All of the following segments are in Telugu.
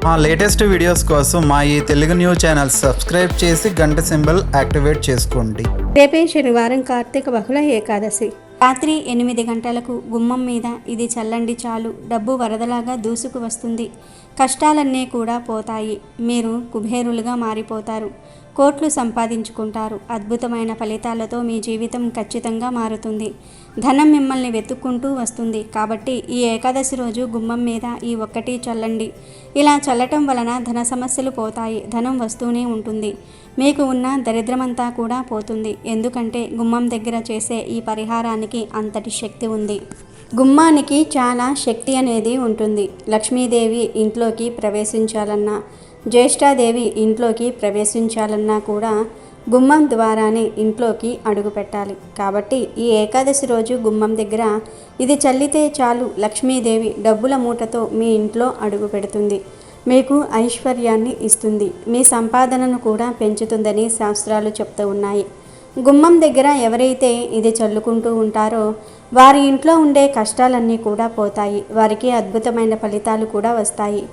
మా లేటెస్ట్ వీడియోస్ కోసం మా ఈ తెలుగు న్యూస్ ఛానల్ సబ్స్క్రైబ్ చేసి గంట సింబల్ యాక్టివేట్ చేసుకోండి. రేపే శనివారం కార్తీక బహుళ ఏకాదశి. రాత్రి 8 గంటలకు గుమ్మం మీద ఇది చల్లండి చాలు, డబ్బు వరదలాగా దూసుకు వస్తుంది. కష్టాలన్నీ కూడా పోతాయి. మీరు కుబేరులుగా మారిపోతారు. కోట్లు సంపాదించుకుంటారు. అద్భుతమైన ఫలితాలతో మీ జీవితం ఖచ్చితంగా మారుతుంది. ధనం మిమ్మల్ని వెతుక్కుంటూ వస్తుంది. కాబట్టి ఈ ఏకాదశి రోజు గుమ్మం మీద ఈ ఒక్కటి చల్లండి. ఇలా చల్లటం వలన ధన సమస్యలు పోతాయి. ధనం వస్తూనే ఉంటుంది. మీకు ఉన్న దరిద్రమంతా కూడా పోతుంది. ఎందుకంటే గుమ్మం దగ్గర చేసే ఈ పరిహారానికి అంతటి శక్తి ఉంది. గుమ్మానికి చాలా శక్తి అనేది ఉంటుంది. లక్ష్మీదేవి ఇంట్లోకి ప్రవేశించాలన్నా, జ్యేష్ఠాదేవి ఇంట్లోకి ప్రవేశించాలన్నా కూడా గుమ్మం ద్వారానే ఇంట్లోకి అడుగు పెట్టాలి. కాబట్టి ఈ ఏకాదశి రోజు గుమ్మం దగ్గర ఇది చల్లితే చాలు, లక్ష్మీదేవి డబ్బుల మూటతో మీ ఇంట్లో అడుగు పెడుతుంది. మీకు ఐశ్వర్యాన్ని ఇస్తుంది. మీ సంపాదనను కూడా పెంచుతుందని శాస్త్రాలు చెప్తూ ఉన్నాయి. గుమ్మం దగ్గర ఎవరైతే ఇది చల్లుకుంటూ ఉంటారో వారి ఇంట్లో ఉండే కష్టాలన్నీ కూడా పోతాయి. వారికి అద్భుతమైన ఫలితాలు కూడా వస్తాయి.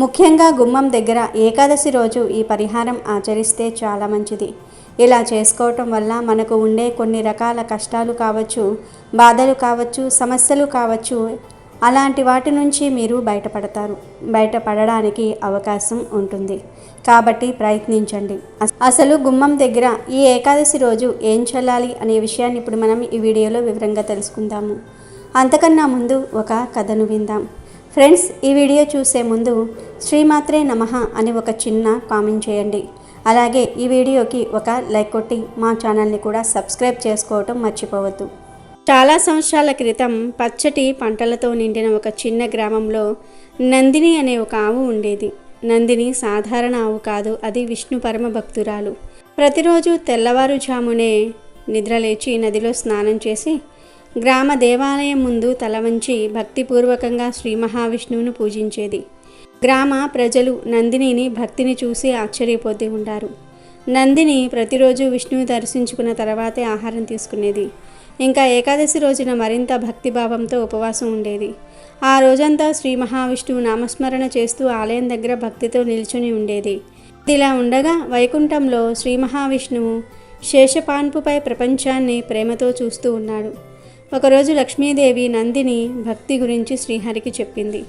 ముఖ్యంగా గుమ్మం దగ్గర ఏకాదశి రోజు ఈ పరిహారం ఆచరిస్తే చాలా మంచిది. ఇలా చేసుకోవటం వల్ల మనకు ఉండే కొన్ని రకాల కష్టాలు కావచ్చు, బాధలు కావచ్చు, సమస్యలు కావచ్చు, అలాంటి వాటి నుంచి మీరు బయటపడడానికి అవకాశం ఉంటుంది. కాబట్టి ప్రయత్నించండి. అసలు గుమ్మం దగ్గర ఈ ఏకాదశి రోజు ఏం చల్లాలి అనే విషయాన్ని ఇప్పుడు మనం ఈ వీడియోలో వివరంగా తెలుసుకుందాము. అంతకన్నా ముందు ఒక కథను విందాం. ఫ్రెండ్స్, ఈ వీడియో చూసే ముందు శ్రీమాత్రే నమః అని ఒక చిన్న కామెంట్ చేయండి. అలాగే ఈ వీడియోకి ఒక లైక్ కొట్టి మా ఛానల్ని కూడా సబ్స్క్రైబ్ చేసుకోవటం మర్చిపోవద్దు. చాలా సంవత్సరాల క్రితం పచ్చటి పంటలతో నిండిన ఒక చిన్న గ్రామంలో నందిని అనే ఒక ఆవు ఉండేది. నందిని సాధారణ ఆవు కాదు, అది విష్ణు పరమ భక్తురాలు. ప్రతిరోజు తెల్లవారుజామునే నిద్రలేచి నదిలో స్నానం చేసి గ్రామ దేవాలయం ముందు తల వంచి భక్తిపూర్వకంగా శ్రీ మహావిష్ణువును పూజించేది. గ్రామ ప్రజలు నందినిని భక్తిని చూసి ఆశ్చర్యపోతూ ఉంటారు. నందిని ప్రతిరోజు విష్ణువు దర్శించుకున్న తర్వాతే ఆహారం తీసుకునేది. ఇంకా ఏకాదశి రోజున మరింత భక్తిభావంతో ఉపవాసం ఉండేది. ఆ రోజంతా శ్రీ మహావిష్ణువు నామస్మరణ చేస్తూ ఆలయం దగ్గర భక్తితో నిల్చుని ఉండేది. ఇలా ఉండగా వైకుంఠంలో శ్రీ మహావిష్ణువు శేషపాన్పుపై ప్రపంచాన్ని ప్రేమతో చూస్తూ ఉన్నాడు. ఒకరోజు లక్ష్మీదేవి నందిని భక్తి గురించి శ్రీహరికి చెప్పింది.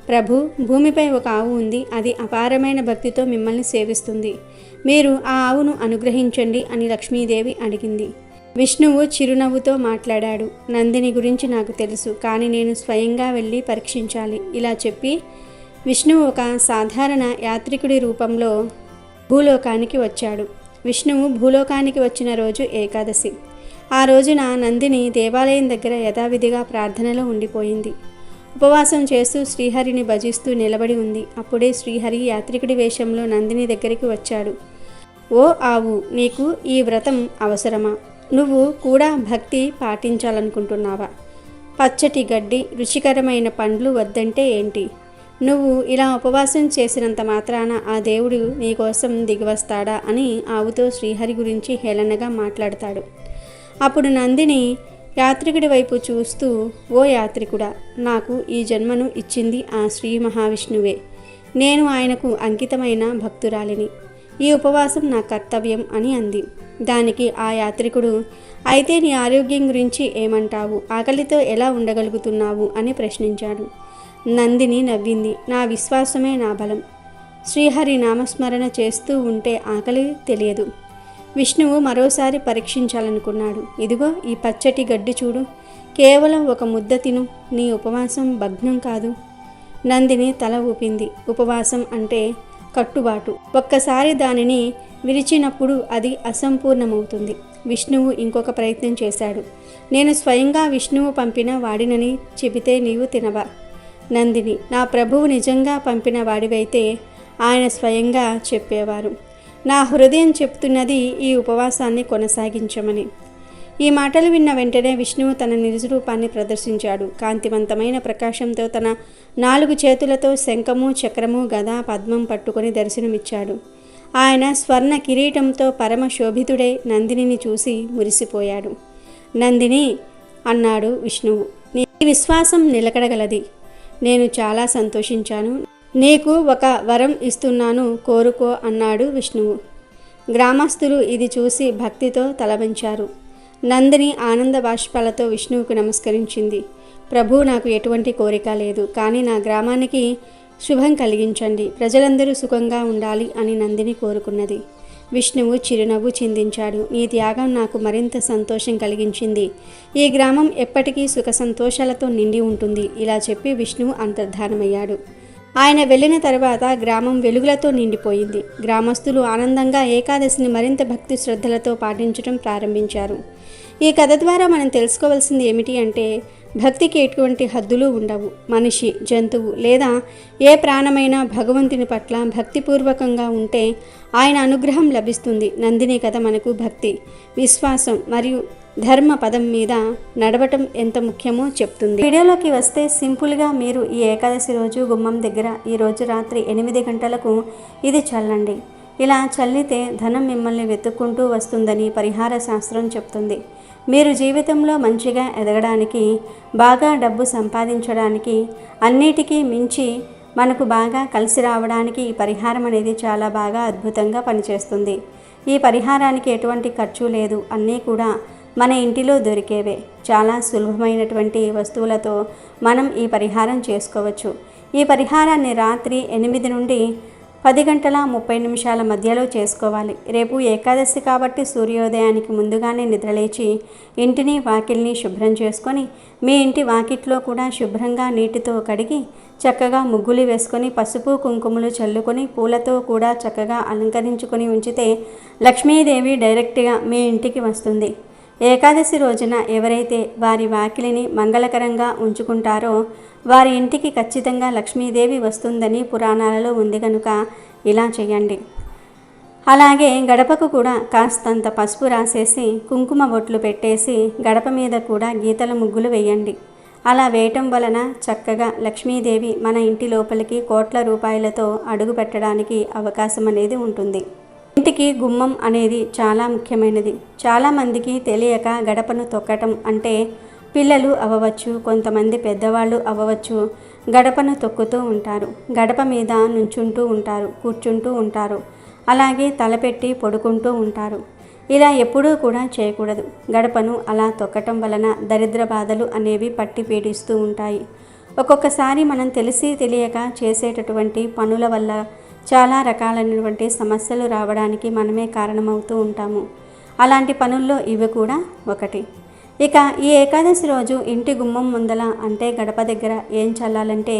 ప్రభు, భూమిపై ఒక ఆవు ఉంది. అది అపారమైన భక్తితో మిమ్మల్ని సేవిస్తుంది. మీరు ఆ ఆవును అనుగ్రహించండి అని లక్ష్మీదేవి అడిగింది. విష్ణువు చిరునవ్వుతో మాట్లాడాడు. నందిని గురించి నాకు తెలుసు, కానీ నేను స్వయంగా వెళ్ళి పరీక్షించాలి. ఇలా చెప్పి విష్ణువు ఒక సాధారణ యాత్రికుడి రూపంలో భూలోకానికి వచ్చాడు. విష్ణువు భూలోకానికి వచ్చిన రోజు ఏకాదశి. ఆ రోజున నందిని దేవాలయం దగ్గర యథావిధిగా ప్రార్థనలో ఉండిపోయింది. ఉపవాసం చేస్తూ శ్రీహరిని భజిస్తూ నిలబడి ఉంది. అప్పుడే శ్రీహరి యాత్రికుడి వేషంలో నందిని దగ్గరికి వచ్చాడు. ఓ ఆవు, నీకు ఈ వ్రతం అవసరమా? నువ్వు కూడా భక్తి పాటించాలనుకుంటున్నావా? పచ్చటి గడ్డి, రుచికరమైన పండ్లు వద్దంటే ఏంటి? నువ్వు ఇలా ఉపవాసం చేసినంత మాత్రాన ఆ దేవుడు నీకోసం దిగివస్తాడా అని ఆవుతో శ్రీహరి గురించి హేళనగా మాట్లాడతాడు. అప్పుడు నందిని యాత్రికుడి వైపు చూస్తూ, ఓ యాత్రికుడా, నాకు ఈ జన్మను ఇచ్చింది ఆ శ్రీ మహావిష్ణువే. నేను ఆయనకు అంకితమైన భక్తురాలిని. ఈ ఉపవాసం నా కర్తవ్యం అని అంది. దానికి ఆ యాత్రికుడు, అయితే నీ ఆరోగ్యం గురించి ఏమంటావు? ఆకలితో ఎలా ఉండగలుగుతున్నావు అని ప్రశ్నించాడు. నందిని నవ్వింది. నా విశ్వాసమే నా బలం. శ్రీహరి నామస్మరణ చేస్తూ ఉంటే ఆకలి తెలియదు. విష్ణువు మరోసారి పరీక్షించాలనుకున్నాడు. ఇదిగో ఈ పచ్చటి గడ్డి చూడు, కేవలం ఒక ముద్ద తిను, నీ ఉపవాసం భగ్నం కాదు. నందిని తల ఊపింది. ఉపవాసం అంటే కట్టుబాటు. ఒక్కసారి దానిని విరిచినప్పుడు అది అసంపూర్ణమవుతుంది. విష్ణువు ఇంకొక ప్రయత్నం చేశాడు. నేను స్వయంగా విష్ణువు పంపిన వాడినని చెబితే నీవు తినవా? నందిని, నా ప్రభువు నిజంగా పంపిన వాడివైతే ఆయన స్వయంగా చెప్పేవారు. నా హృదయం చెప్తున్నది ఈ ఉపవాసాన్ని కొనసాగించమని. ఈ మాటలు విన్న వెంటనే విష్ణువు తన నిజ రూపాన్ని ప్రదర్శించాడు. కాంతివంతమైన ప్రకాశంతో తన 4 చేతులతో శంఖము, చక్రము, గద, పద్మం పట్టుకొని దర్శనమిచ్చాడు. ఆయన స్వర్ణ కిరీటంతో పరమ శోభితుడై నందినిని చూసి మురిసిపోయాడు. నందిని, అన్నాడు విష్ణువు, నీ విశ్వాసం నిలకడగలది. నేను చాలా సంతోషించాను. నీకు ఒక వరం ఇస్తున్నాను, కోరుకో అన్నాడు విష్ణువు. గ్రామస్తులు ఇది చూసి భక్తితో తలవంచారు. నందిని ఆనంద బాష్పాలతో విష్ణువుకు నమస్కరించింది. ప్రభు, నాకు ఎటువంటి కోరిక లేదు, కానీ నా గ్రామానికి శుభం కలిగించండి, ప్రజలందరూ సుఖంగా ఉండాలి అని నందిని కోరుకున్నది. విష్ణువు చిరునవ్వు చిందించాడు. నీ త్యాగం నాకు మరింత సంతోషం కలిగించింది. ఈ గ్రామం ఎప్పటికీ సుఖ సంతోషాలతో నిండి ఉంటుంది. ఇలా చెప్పి విష్ణువు అంతర్ధానమయ్యాడు. ఆయన వెళ్ళిన తర్వాత గ్రామం వెలుగులతో నిండిపోయింది. గ్రామస్తులు ఆనందంగా ఏకాదశిని మరింత భక్తి శ్రద్ధలతో పాటించడం ప్రారంభించారు. ఈ కథ ద్వారా మనం తెలుసుకోవాల్సింది ఏమిటి అంటే, భక్తికి ఎటువంటి హద్దులు ఉండవు. మనిషి, జంతువు లేదా ఏ ప్రాణమైనా భగవంతుని పట్ల భక్తిపూర్వకంగా ఉంటే ఆయన అనుగ్రహం లభిస్తుంది. నందిని కథ మనకు భక్తి, విశ్వాసం మరియు ధర్మ పదం మీద నడవటం ఎంత ముఖ్యమో చెప్తుంది. వీడియోలోకి వస్తే సింపుల్గా మీరు ఈ ఏకాదశి రోజు గుమ్మం దగ్గర ఈరోజు రాత్రి 8 గంటలకు ఇది చల్లండి. ఇలా చల్లితే ధనం మిమ్మల్ని వెతుక్కుంటూ వస్తుందని పరిహార శాస్త్రం చెప్తుంది. మీరు జీవితంలో మంచిగా ఎదగడానికి, బాగా డబ్బు సంపాదించడానికి, అన్నిటికీ మించి మనకు బాగా కలిసి రావడానికి ఈ పరిహారం అనేది చాలా బాగా అద్భుతంగా పనిచేస్తుంది. ఈ పరిహారానికి ఎటువంటి ఖర్చు లేదు, అన్నీ కూడా మన ఇంటిలో దొరికేవే. చాలా సులభమైనటువంటి వస్తువులతో మనం ఈ పరిహారం చేసుకోవచ్చు. ఈ పరిహారాన్ని రాత్రి 8 నుండి 10:30 మధ్యలో చేసుకోవాలి. రేపు ఏకాదశి కాబట్టి సూర్యోదయానికి ముందుగానే నిద్రలేచి ఇంటిని వాకిల్ని శుభ్రం చేసుకొని, మీ ఇంటి వాకిట్లో కూడా శుభ్రంగా నీటితో కడిగి చక్కగా ముగ్గులు వేసుకొని పసుపు కుంకుమలు చల్లుకొని పూలతో కూడా చక్కగా అలంకరించుకొని ఉంచితే లక్ష్మీదేవి డైరెక్ట్గా మీ ఇంటికి వస్తుంది. ఏకాదశి రోజున ఎవరైతే వారి వాకిలిని మంగళకరంగా ఉంచుకుంటారో వారి ఇంటికి ఖచ్చితంగా లక్ష్మీదేవి వస్తుందని పురాణాలలో ఉంది కనుక ఇలా చేయండి. అలాగే గడపకు కూడా కాస్తంత పసుపు రాసేసి కుంకుమ బొట్లు పెట్టేసి గడప మీద కూడా గీతల ముగ్గులు వేయండి. అలా వేయటం వలన చక్కగా లక్ష్మీదేవి మన ఇంటి లోపలికి కోట్ల రూపాయలతో అడుగు పెట్టడానికి అవకాశం అనేది ఉంటుంది. ఇంటికి గుమ్మం అనేది చాలా ముఖ్యమైనది. చాలామందికి తెలియక గడపను తొక్కటం అంటే పిల్లలు అవ్వవచ్చు, కొంతమంది పెద్దవాళ్ళు అవ్వవచ్చు, గడపను తొక్కుతూ ఉంటారు, గడప మీద నుంచుంటూ ఉంటారు, కూర్చుంటూ ఉంటారు, అలాగే తలపెట్టి పడుకుంటూ ఉంటారు. ఇలా ఎప్పుడూ కూడా చేయకూడదు. గడపను అలా తొక్కటం వలన దరిద్ర బాధలు అనేవి పట్టి పీడిస్తూ ఉంటాయి. ఒక్కొక్కసారి మనం తెలిసి తెలియక చేసేటటువంటి పనుల వల్ల చాలా రకాలైనటువంటి సమస్యలు రావడానికి మనమే కారణమవుతూ ఉంటాము. అలాంటి పనుల్లో ఇవి కూడా ఒకటి. ఇక ఈ ఏకాదశి రోజు ఇంటి గుమ్మం ముందల అంటే గడప దగ్గర ఏం చల్లాలంటే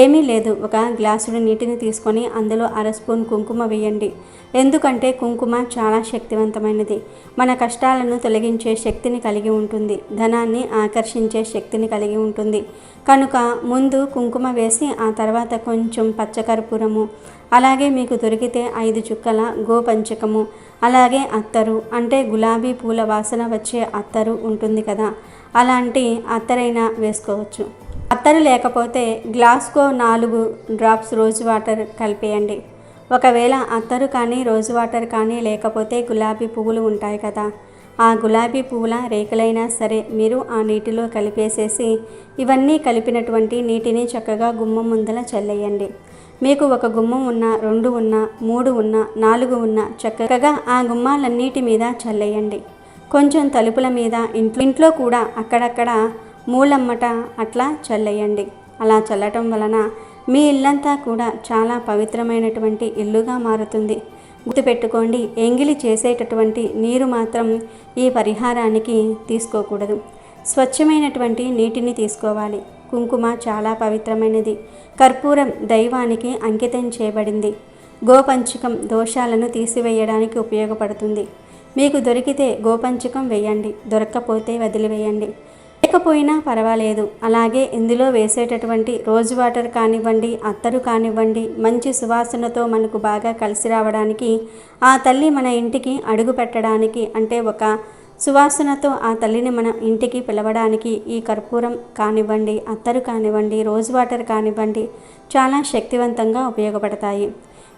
ఏమీ లేదు, ఒక గ్లాసుడు నీటిని తీసుకొని అందులో 1/2 స్పూన్ కుంకుమ వేయండి. ఎందుకంటే కుంకుమ చాలా శక్తివంతమైనది. మన కష్టాలను తొలగించే శక్తిని కలిగి ఉంటుంది, ధనాన్ని ఆకర్షించే శక్తిని కలిగి ఉంటుంది. కనుక ముందు కుంకుమ వేసి ఆ తర్వాత కొంచెం పచ్చకర్పూరము, అలాగే మీకు దొరికితే 5 చుక్కల గోపంచకము, అలాగే అత్తరు అంటే గులాబీ పూల వాసన వచ్చే అత్తరు ఉంటుంది కదా, అలాంటి అత్తరైనా వేసుకోవచ్చు. అత్తరు లేకపోతే గ్లాస్కో 4 డ్రాప్స్ రోజ్ వాటర్ కలిపేయండి. ఒకవేళ అత్తరు కానీ రోజ్ వాటర్ కానీ లేకపోతే గులాబీ పువ్వులు ఉంటాయి కదా, ఆ గులాబీ పువ్వుల రేకులైనా సరే మీరు ఆ నీటిలో కలిపేసేసి ఇవన్నీ కలిపినటువంటి నీటిని చక్కగా గుమ్మం ముందల చల్లేయండి. మీకు ఒక గుమ్మం ఉన్నా, 2 ఉన్నా, 3 ఉన్నా, 4 ఉన్నా చక్కగా ఆ గుమ్మాలన్నిటి మీద చల్లేయండి. కొంచెం తలుపుల మీద, ఇంట్లో కూడా అక్కడక్కడ మూలమ్మట అట్లా చల్లేయండి. అలా చల్లటం వలన మీ ఇల్లంతా కూడా చాలా పవిత్రమైనటువంటి ఇల్లుగా మారుతుంది. గుర్తుపెట్టుకోండి, ఎంగిలి చేసేటటువంటి నీరు మాత్రం ఈ పరిహారానికి తీసుకోకూడదు. స్వచ్ఛమైనటువంటి నీటిని తీసుకోవాలి. కుంకుమ చాలా పవిత్రమైనది. కర్పూరం దైవానికి అంకితం చేయబడింది. గోపంచకం దోషాలను తీసివేయడానికి ఉపయోగపడుతుంది. మీకు దొరికితే గోపంచకం వేయండి, దొరక్కపోతే వదిలివేయండి, లేకపోయినా పర్వాలేదు. అలాగే ఇందులో వేసేటటువంటి రోజ్ వాటర్ కానివ్వండి, అత్తరు కానివ్వండి, మంచి సువాసనతో మనకు బాగా కలిసి రావడానికి, ఆ తల్లి మన ఇంటికి అడుగు పెట్టడానికి అంటే ఒక సువాసనతో ఆ తల్లిని మన ఇంటికి పిలవడానికి ఈ కర్పూరం కానివ్వండి, అత్తరు కానివ్వండి, రోజ్ వాటర్ కానివ్వండి చాలా శక్తివంతంగా ఉపయోగపడతాయి.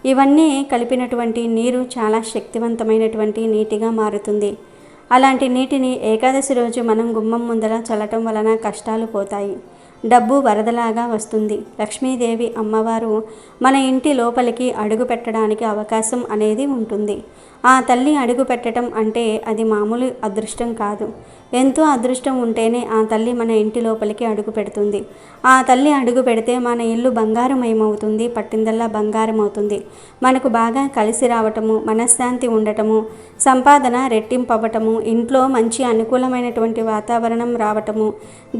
ఇవన్నీ కలిపినటువంటి నీరు చాలా శక్తివంతమైనటువంటి నీటిగా మారుతుంది. అలాంటి నీటిని ఏకాదశి రోజు మనం గుమ్మం ముందర చల్లటం వలన కష్టాలు పోతాయి. డబ్బు వరదలాగా వస్తుంది. లక్ష్మీదేవి అమ్మవారు మన ఇంటి లోపలికి అడుగు పెట్టడానికి అవకాశం అనేది ఉంటుంది. ఆ తల్లి అడుగు పెట్టడం అంటే అది మామూలు అదృష్టం కాదు. ఎంతో అదృష్టం ఉంటేనే ఆ తల్లి మన ఇంటి లోపలికి అడుగు పెడుతుంది. ఆ తల్లి అడుగు పెడితే మన ఇల్లు బంగారమయమవుతుంది, పట్టిందల్లా బంగారం అవుతుంది. మనకు బాగా కలిసి రావటము, మనశ్శాంతి ఉండటము, సంపాదన రెట్టింపవ్వటము, ఇంట్లో మంచి అనుకూలమైనటువంటి వాతావరణం రావటము,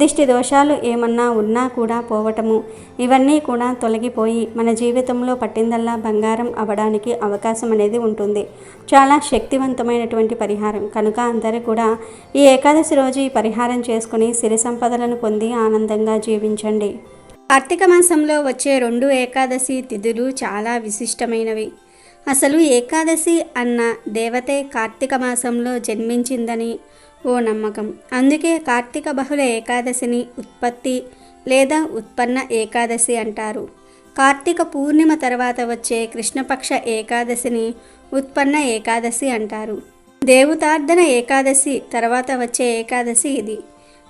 దిష్టి దోషాలు ఏమన్నా ఉన్నా కూడా పోవటము, ఇవన్నీ కూడా తొలగిపోయి మన జీవితంలో పట్టిందల్లా బంగారం అవ్వడానికి అవకాశం అనేది ఉంటుంది. చాలా శక్తివంతమైనటువంటి పరిహారం కనుక అందరూ కూడా ఈ ఏకాదశి రోజు ఈ పరిహారం చేసుకుని సిరి సంపదలను పొంది ఆనందంగా జీవించండి. కార్తీక మాసంలో వచ్చే 2 ఏకాదశి తిథులు చాలా విశిష్టమైనవి. అసలు ఏకాదశి అన్న దేవతే కార్తీక మాసంలో జన్మించిందని ఓ నమ్మకం. అందుకే కార్తీక బహుళ ఏకాదశిని ఉత్పత్తి లేదా ఉత్పన్న ఏకాదశి అంటారు. కార్తీక పూర్ణిమ తర్వాత వచ్చే కృష్ణపక్ష ఏకాదశిని ఉత్పన్న ఏకాదశి అంటారు. దేవతార్ధన ఏకాదశి తర్వాత వచ్చే ఏకాదశి ఇది.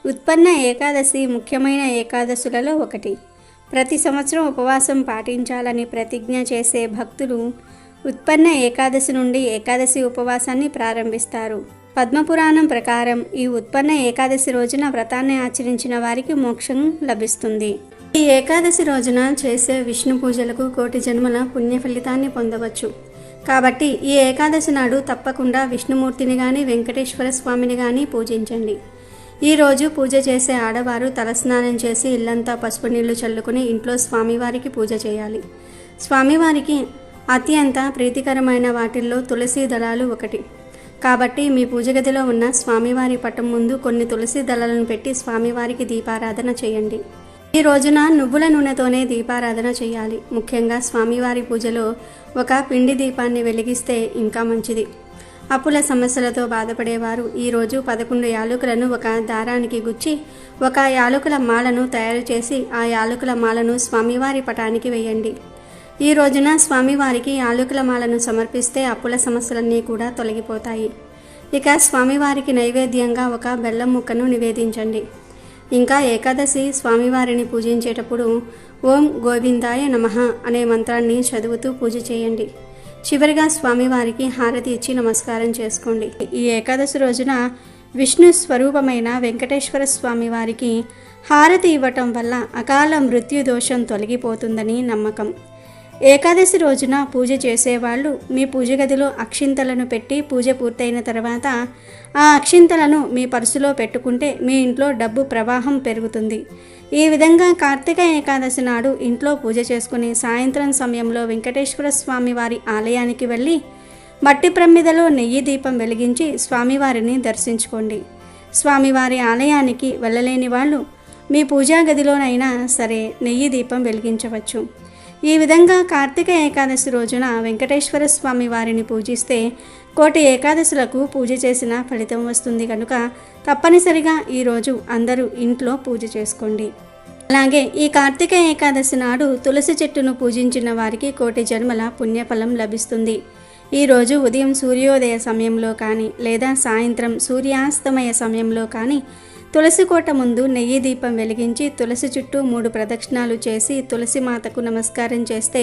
ఉత్పన్న ఏకాదశి ముఖ్యమైన ఏకాదశులలో ఒకటి. ప్రతి సంవత్సరం ఉపవాసం పాటించాలని ప్రతిజ్ఞ చేసే భక్తులు ఉత్పన్న ఏకాదశి నుండి ఏకాదశి ఉపవాసాన్ని ప్రారంభిస్తారు. పద్మపురాణం ప్రకారం ఈ ఉత్పన్న ఏకాదశి రోజున వ్రతాన్ని ఆచరించిన వారికి మోక్షం లభిస్తుంది. ఈ ఏకాదశి రోజున చేసే విష్ణు పూజలకు కోటి జన్మల పుణ్య ఫలితాన్ని పొందవచ్చు. కాబట్టి ఈ ఏకాదశి నాడు తప్పకుండా విష్ణుమూర్తిని కానీ వెంకటేశ్వర స్వామిని కానీ పూజించండి. ఈరోజు పూజ చేసే ఆడవారు తలస్నానం చేసి ఇల్లంతా పసుపు నీళ్లు చల్లుకుని ఇంట్లో స్వామివారికి పూజ చేయాలి. స్వామివారికి అత్యంత ప్రీతికరమైన వాటిల్లో తులసి దళాలు ఒకటి. కాబట్టి మీ పూజ గదిలో ఉన్న స్వామివారి పటం ముందు కొన్ని తులసి దళాలను పెట్టి స్వామివారికి దీపారాధన చేయండి. ఈ రోజున నువ్వుల నూనెతోనే దీపారాధన చేయాలి. ముఖ్యంగా స్వామివారి పూజలో ఒక పిండి దీపాన్ని వెలిగిస్తే ఇంకా మంచిది. అప్పుల సమస్యలతో బాధపడేవారు ఈరోజు 11 యాలకులను ఒక దారానికి గుచ్చి ఒక యాలకుల మాలను తయారు చేసి ఆ యాలకుల మాలను స్వామివారి పటానికి వేయండి. ఈ రోజున స్వామివారికి యాలకుల మాలను సమర్పిస్తే అప్పుల సమస్యలన్నీ కూడా తొలగిపోతాయి. ఇక స్వామివారికి నైవేద్యంగా ఒక బెల్లం ముక్కను నివేదించండి. ఇంకా ఏకాదశి స్వామివారిని పూజించేటప్పుడు ఓం గోవిందాయ నమః అనే మంత్రాన్ని చదువుతూ పూజ చేయండి. చివరిగా స్వామివారికి హారతి ఇచ్చి నమస్కారం చేసుకోండి. ఈ ఏకాదశి రోజున విష్ణు స్వరూపమైన వెంకటేశ్వర స్వామి వారికి హారతి ఇవ్వటం వల్ల అకాల మృత్యు దోషం తొలగిపోతుందని నమ్మకం. ఏకాదశి రోజున పూజ చేసేవాళ్ళు మీ పూజ గదిలో అక్షింతలను పెట్టి పూజ పూర్తయిన తర్వాత ఆ అక్షింతలను మీ పర్సులో పెట్టుకుంటే మీ ఇంట్లో డబ్బు ప్రవాహం పెరుగుతుంది. ఈ విధంగా కార్తీక ఏకాదశి నాడు ఇంట్లో పూజ చేసుకుని సాయంత్రం సమయంలో వెంకటేశ్వర స్వామి వారి ఆలయానికి వెళ్ళి మట్టి ప్రమిదలో నెయ్యి దీపం వెలిగించి స్వామివారిని దర్శించుకోండి. స్వామివారి ఆలయానికి వెళ్ళలేని వాళ్ళు మీ పూజా గదిలోనైనా సరే నెయ్యి దీపం వెలిగించవచ్చు. ఈ విధంగా కార్తీక ఏకాదశి రోజున వెంకటేశ్వర స్వామి వారిని పూజిస్తే కోటి ఏకాదశులకు పూజ చేసిన ఫలితం వస్తుంది కనుక తప్పనిసరిగా ఈరోజు అందరూ ఇంట్లో పూజ చేసుకోండి. అలాగే ఈ కార్తీక ఏకాదశి నాడు తులసి చెట్టును పూజించిన వారికి కోటి జన్మల పుణ్యఫలం లభిస్తుంది. ఈరోజు ఉదయం సూర్యోదయ సమయంలో కానీ లేదా సాయంత్రం సూర్యాస్తమయ సమయంలో కానీ తులసి కోట ముందు నెయ్యి దీపం వెలిగించి తులసి చుట్టూ 3 ప్రదక్షిణాలు చేసి తులసి మాతకు నమస్కారం చేస్తే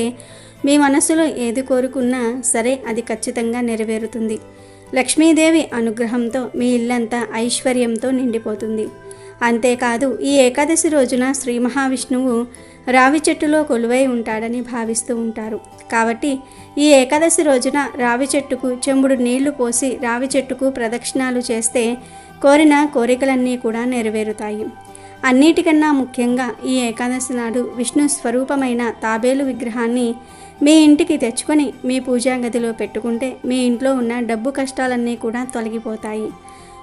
మీ మనసులో ఏది కోరుకున్నా సరే అది ఖచ్చితంగా నెరవేరుతుంది. లక్ష్మీదేవి అనుగ్రహంతో మీ ఇల్లంతా ఐశ్వర్యంతో నిండిపోతుంది. అంతేకాదు ఈ ఏకాదశి రోజున శ్రీ మహావిష్ణువు రావి చెట్టులో కొలువై ఉంటాడని భావిస్తూ ఉంటారు. కాబట్టి ఈ ఏకాదశి రోజున రావి చెట్టుకు చెంబుడు నీళ్లు పోసి రావి చెట్టుకు ప్రదక్షిణాలు చేస్తే కోరిన కోరికలన్నీ కూడా నెరవేరుతాయి. అన్నిటికన్నా ముఖ్యంగా ఈ ఏకాదశి నాడు విష్ణు స్వరూపమైన తాబేలు విగ్రహాన్ని మీ ఇంటికి తెచ్చుకొని మీ పూజా గదిలో పెట్టుకుంటే మీ ఇంట్లో ఉన్న డబ్బు కష్టాలన్నీ కూడా తొలగిపోతాయి.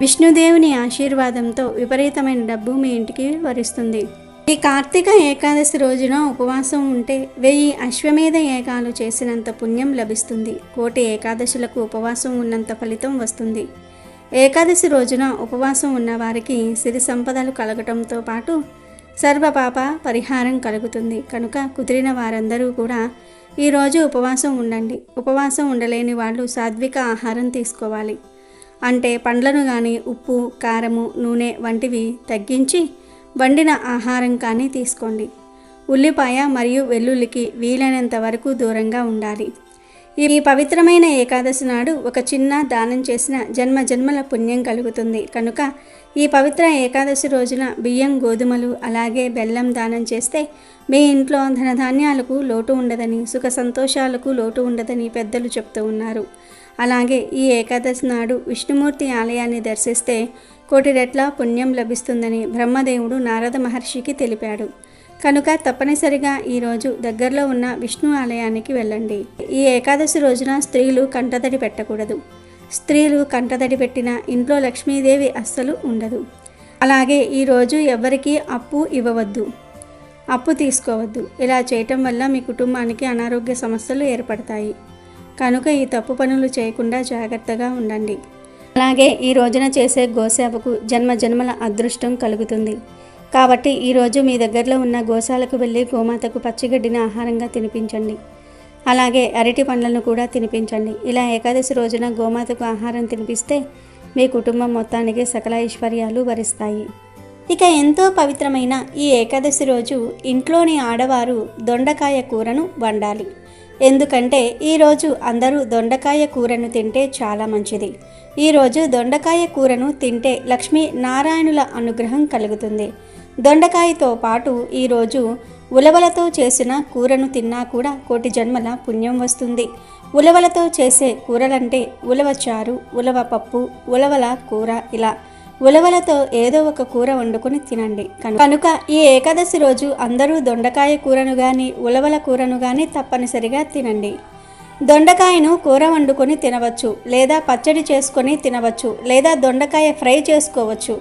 విష్ణుదేవుని ఆశీర్వాదంతో విపరీతమైన డబ్బు మీ ఇంటికి వరిస్తుంది. ఈ కార్తీక ఏకాదశి రోజున ఉపవాసం ఉంటే 1000 అశ్వమేధ యాగాలు చేసినంత పుణ్యం లభిస్తుంది. కోటి ఏకాదశులకు ఉపవాసం ఉన్నంత ఫలితం వస్తుంది. ఏకాదశి రోజున ఉపవాసం ఉన్నవారికి సిరి సంపదలు కలగటంతో పాటు సర్వపాప పరిహారం కలుగుతుంది. కనుక కుదిరిన వారందరూ కూడా ఈరోజు ఉపవాసం ఉండండి. ఉపవాసం ఉండలేని వాళ్ళు సాత్విక ఆహారం తీసుకోవాలి. అంటే పండ్లను కానీ ఉప్పు, కారము, నూనె వంటివి తగ్గించి వండిన ఆహారం కానీ తీసుకోండి. ఉల్లిపాయ మరియు వెల్లుల్లికి వీలైనంత వరకు దూరంగా ఉండాలి. ఈ పవిత్రమైన ఏకాదశి నాడు ఒక చిన్న దానం చేసిన జన్మ జన్మల పుణ్యం కలుగుతుంది. కనుక ఈ పవిత్ర ఏకాదశి రోజున బియ్యం, గోధుమలు అలాగే బెల్లం దానం చేస్తే మీ ఇంట్లో ధనధాన్యాలకు లోటు ఉండదని, సుఖ సంతోషాలకు లోటు ఉండదని పెద్దలు చెప్తూ ఉన్నారు. అలాగే ఈ ఏకాదశి నాడు విష్ణుమూర్తి ఆలయాన్ని దర్శిస్తే కోటి రెట్ల పుణ్యం లభిస్తుందని బ్రహ్మదేవుడు నారద మహర్షికి తెలిపాడు. కనుక తప్పనిసరిగా ఈరోజు దగ్గరలో ఉన్న విష్ణు ఆలయానికి వెళ్ళండి. ఈ ఏకాదశి రోజున స్త్రీలు కంటతడి పెట్టకూడదు. స్త్రీలు కంటతడి పెట్టిన ఇంట్లో లక్ష్మీదేవి అస్సలు ఉండదు. అలాగే ఈరోజు ఎవ్వరికీ అప్పు ఇవ్వవద్దు, అప్పు తీసుకోవద్దు. ఇలా చేయటం వల్ల మీ కుటుంబానికి అనారోగ్య సమస్యలు ఏర్పడతాయి. కనుక ఈ తప్పు పనులు చేయకుండా జాగ్రత్తగా ఉండండి. అలాగే ఈ రోజున చేసే గోసేవకు జన్మ జన్మల అదృష్టం కలుగుతుంది. కాబట్టి ఈరోజు మీ దగ్గరలో ఉన్న గోశాలకు వెళ్ళి గోమాతకు పచ్చిగడ్డిని ఆహారంగా తినిపించండి. అలాగే అరటి పండ్లను కూడా తినిపించండి. ఇలా ఏకాదశి రోజున గోమాతకు ఆహారం తినిపిస్తే మీ కుటుంబం మొత్తానికి సకల ఐశ్వర్యాలు వరిస్తాయి. ఇక ఎంతో పవిత్రమైన ఈ ఏకాదశి రోజు ఇంట్లోని ఆడవారు దొండకాయ కూరను వండాలి. ఎందుకంటే ఈరోజు అందరూ దొండకాయ కూరను తింటే చాలా మంచిది. ఈరోజు దొండకాయ కూరను తింటే లక్ష్మీ నారాయణుల అనుగ్రహం కలుగుతుంది. దొండకాయతో పాటు ఈరోజు ఉలవలతో చేసిన కూరను తిన్నా కూడా కోటి జన్మల పుణ్యం వస్తుంది. ఉలవలతో చేసే కూరలంటే ఉలవచారు, ఉలవ పప్పు, ఉలవల కూర, ఇలా ఉలవలతో ఏదో ఒక కూర వండుకొని తినండి. కనుక ఈ ఏకాదశి రోజు అందరూ దొండకాయ కూరను కానీ ఉలవల కూరను కానీ తప్పనిసరిగా తినండి. దొండకాయను కూర వండుకొని తినవచ్చు, లేదా పచ్చడి చేసుకొని తినవచ్చు, లేదా దొండకాయ ఫ్రై చేసుకోవచ్చు,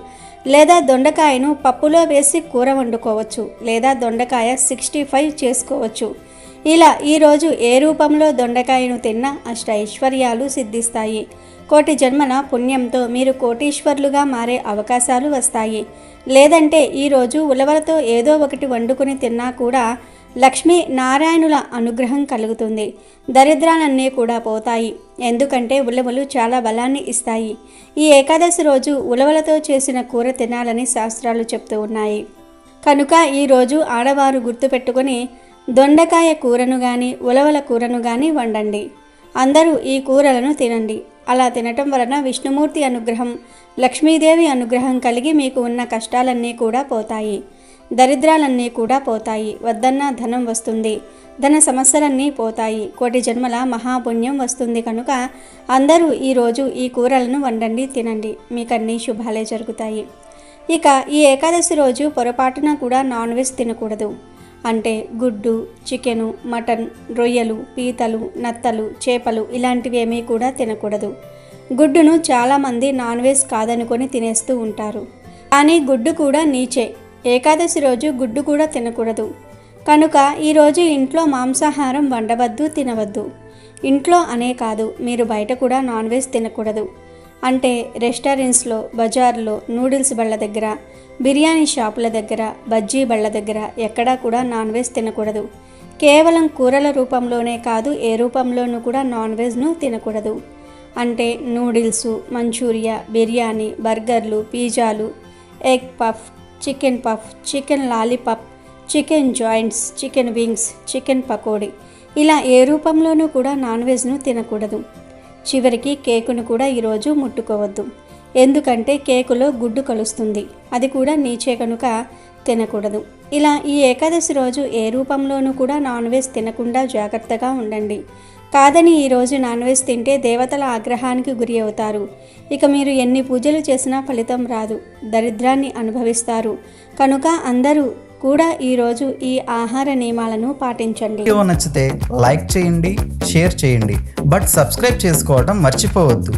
లేదా దొండకాయను పప్పులో వేసి కూర వండుకోవచ్చు, లేదా దొండకాయ 65 చేసుకోవచ్చు. ఇలా ఈరోజు ఏ రూపంలో దొండకాయను తిన్నా అష్ట ఐశ్వర్యాలు సిద్ధిస్తాయి. కోటి జన్మల పుణ్యంతో మీరు కోటీశ్వర్లుగా మారే అవకాశాలు వస్తాయి. లేదంటే ఈరోజు ఉలవలతో ఏదో ఒకటి వండుకొని తిన్నా కూడా లక్ష్మీ నారాయణుల అనుగ్రహం కలుగుతుంది. దరిద్రాలన్నీ కూడా పోతాయి. ఎందుకంటే ఉలవలు చాలా బలాన్ని ఇస్తాయి. ఈ ఏకాదశి రోజు ఉలవలతో చేసిన కూర తినాలని శాస్త్రాలు చెప్తూ ఉన్నాయి. కనుక ఈరోజు ఆడవారు గుర్తుపెట్టుకొని దొండకాయ కూరను కానీ ఉలవల కూరను కానీ వండండి. అందరూ ఈ కూరలను తినండి. అలా తినటం వలన విష్ణుమూర్తి అనుగ్రహం, లక్ష్మీదేవి అనుగ్రహం కలిగి మీకు ఉన్న కష్టాలన్నీ కూడా పోతాయి. దరిద్రాలన్నీ కూడా పోతాయి. వద్దన్న ధనం వస్తుంది. ధన సమస్యలన్నీ పోతాయి. కోటి జన్మల మహాపుణ్యం వస్తుంది. కనుక అందరూ ఈరోజు ఈ కూరలను వండండి, తినండి. మీకన్నీ శుభాలే జరుగుతాయి. ఇక ఈ ఏకాదశి రోజు పొరపాటున కూడా నాన్ వెజ్ తినకూడదు. అంటే గుడ్డు, చికెను, మటన్, రొయ్యలు, పీతలు, నత్తలు, చేపలు ఇలాంటివి ఏమీ కూడా తినకూడదు. గుడ్డును చాలామంది నాన్ వెజ్ కాదనుకొని తినేస్తూ ఉంటారు. కానీ గుడ్డు కూడా నీచే. ఏకాదశి రోజు గుడ్డు కూడా తినకూడదు. కనుక ఈరోజు ఇంట్లో మాంసాహారం వండవద్దు, తినవద్దు. ఇంట్లో అనే కాదు, మీరు బయట కూడా నాన్ వెజ్ తినకూడదు. అంటే రెస్టారెంట్స్లో, బజార్లో, నూడిల్స్ బళ్ళ దగ్గర, బిర్యానీ షాపుల దగ్గర, బజ్జీ బళ్ళ దగ్గర ఎక్కడా కూడా నాన్ వెజ్ తినకూడదు. కేవలం కూరల రూపంలోనే కాదు, ఏ రూపంలోనూ కూడా నాన్ వెజ్ను తినకూడదు. అంటే నూడిల్స్, మంచూరియా, బిర్యానీ, బర్గర్లు, పిజ్జాలు, egg puff, chicken puff, chicken lollipop, chicken joints, chicken wings, chicken pakodi, ఇలా ఏ రూపంలోనూ కూడా నాన్ వెజ్ను తినకూడదు. చివరికి కేకును కూడా ఈరోజు ముట్టుకోవద్దు. ఎందుకంటే కేకులో గుడ్డు కలుస్తుంది. అది కూడా నీచే కనుక తినకూడదు. ఇలా ఈ ఏకాదశి రోజు ఏ రూపంలోనూ కూడా నాన్ వెజ్ తినకుండా జాగ్రత్తగా ఉండండి. కాదని ఈరోజు నాన్ వెజ్ తింటే దేవతల ఆగ్రహానికి గురి అవుతారు. ఇక మీరు ఎన్ని పూజలు చేసినా ఫలితం రాదు. దరిద్రాన్ని అనుభవిస్తారు. కనుక అందరూ కూడా ఈరోజు ఈ ఆహార నియమాలను పాటించండి. వీడియో నచ్చితే లైక్ చేయండి, షేర్ చేయండి, బట్ సబ్స్క్రైబ్ చేసుకోవడం మర్చిపోవద్దు.